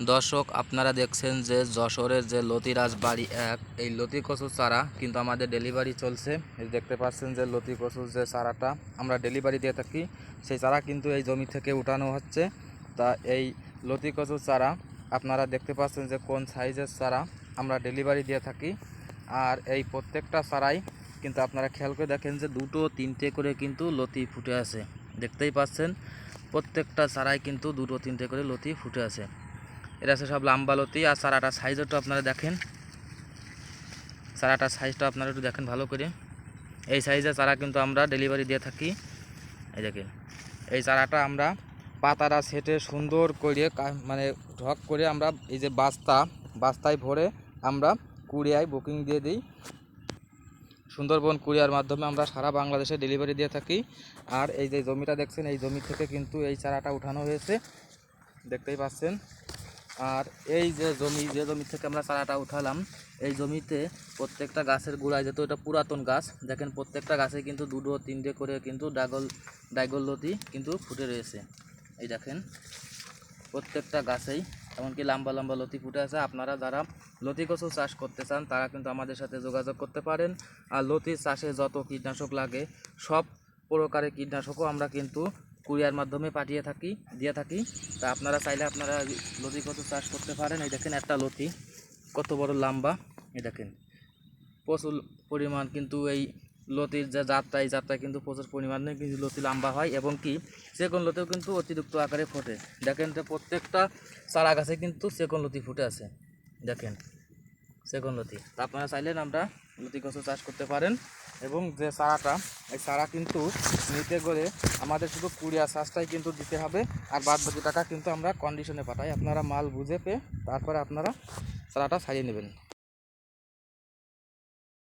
দর্শক, আপনারা দেখছেন যে যশোরের যে লতিরাজ বাড়ি ১, এই লতি কচুর চারা কিন্তু আমাদের ডেলিভারি চলছে। এই দেখতে পাচ্ছেন যে লতি কচুর যে চারাটা আমরা ডেলিভারি দিয়ে থাকি, সেই চারা কিন্তু এই জমি থেকে উঠানো হচ্ছে। তা এই লতি কচুর চারা আপনারা দেখতে পাচ্ছেন যে কোন সাইজের চারা আমরা ডেলিভারি দিয়ে থাকি। আর এই প্রত্যেকটা চারাই কিন্তু আপনারা খেয়াল করে দেখেন যে 2-3টে করে কিন্তু লতি ফুটে আছে। দেখতেই পাচ্ছেন প্রত্যেকটা চারাই কিন্তু 2-3টে করে লতি ফুটে আছে। এটা আছে সব লাম্বা লতি। আর চারাটার সাইজটা আপনারা দেখেন, চারাটার সাইজটা আপনারা একটু দেখেন ভালো করে। এই সাইজের চারা কিন্তু আমরা ডেলিভারি দিয়ে থাকি। এই দেখেন, এই চারাটা আমরা পাতাটা সেটে সুন্দর করে মানে ঢক করে আমরা এই যে বাস্তায় ভরে আমরা কুরিয়ায় বুকিং দিয়ে দিই। সুন্দরবন কুরিয়ার মাধ্যমে আমরা সারা বাংলাদেশে ডেলিভারি দিয়ে থাকি। আর এই যে জমিটা দেখছেন, এই জমি থেকে কিন্তু এই চারাটা উঠানো হয়েছে, দেখতেই পাচ্ছেন। আর এই যে জমি থেকে আমরা চারাটা উঠালাম, এই জমিতে প্রত্যেকটা গাছের গোড়ায়, যেহেতু এটা পুরাতন গাছ, দেখেন প্রত্যেকটা গাছে কিন্তু 2-3টে করে কিন্তু ডাইগল লতি কিন্তু ফুটে রয়েছে। এই দেখেন প্রত্যেকটা গাছেই এমনকি লম্বা লম্বা লতি ফুটে আছে। আপনারা যারা লতি কচু চাষ করতে চান তারা কিন্তু আমাদের সাথে যোগাযোগ করতে পারেন। আর লতি চাষে যত কীটনাশক লাগে সব প্রকারের কীটনাশকও আমরা কিন্তু কুরিয়ার মাধ্যমে দিয়ে থাকি। তা আপনারা চাইলে আপনারা লতি কচু চাষ করতে পারেন। এই দেখেন একটা লতি কত বড় লম্বা, এই দেখেন প্রচুর পরিমাণ কিন্তু এই লতির যে যাত্রায় কিন্তু প্রচুর পরিমাণে কিন্তু লতি লম্বা হয়, এবং কি সেগুন লতিও কিন্তু অতিরিক্ত আকারে ফোটে। দেখেন যে প্রত্যেকটা চারা গাছে কিন্তু সেগুন লতি ফুটে আছে, দেখেন সেগুন লতি। তা আপনারা চাইলেন আমরা লতি কচু চাষ করতে পারেন। এবং যে চারাটা, এই চারা কিন্তু নিতে গেলে আমাদের শুধু কুরিয়ার চার্জটাই কিন্তু দিতে হবে, আর বাদ বাকি টাকা কিন্তু আমরা কন্ডিশনে পাঠাই। আপনারা মাল বুঝে পেয়ে তারপরে আপনারা চারাটা ছাড়িয়ে নেবেন।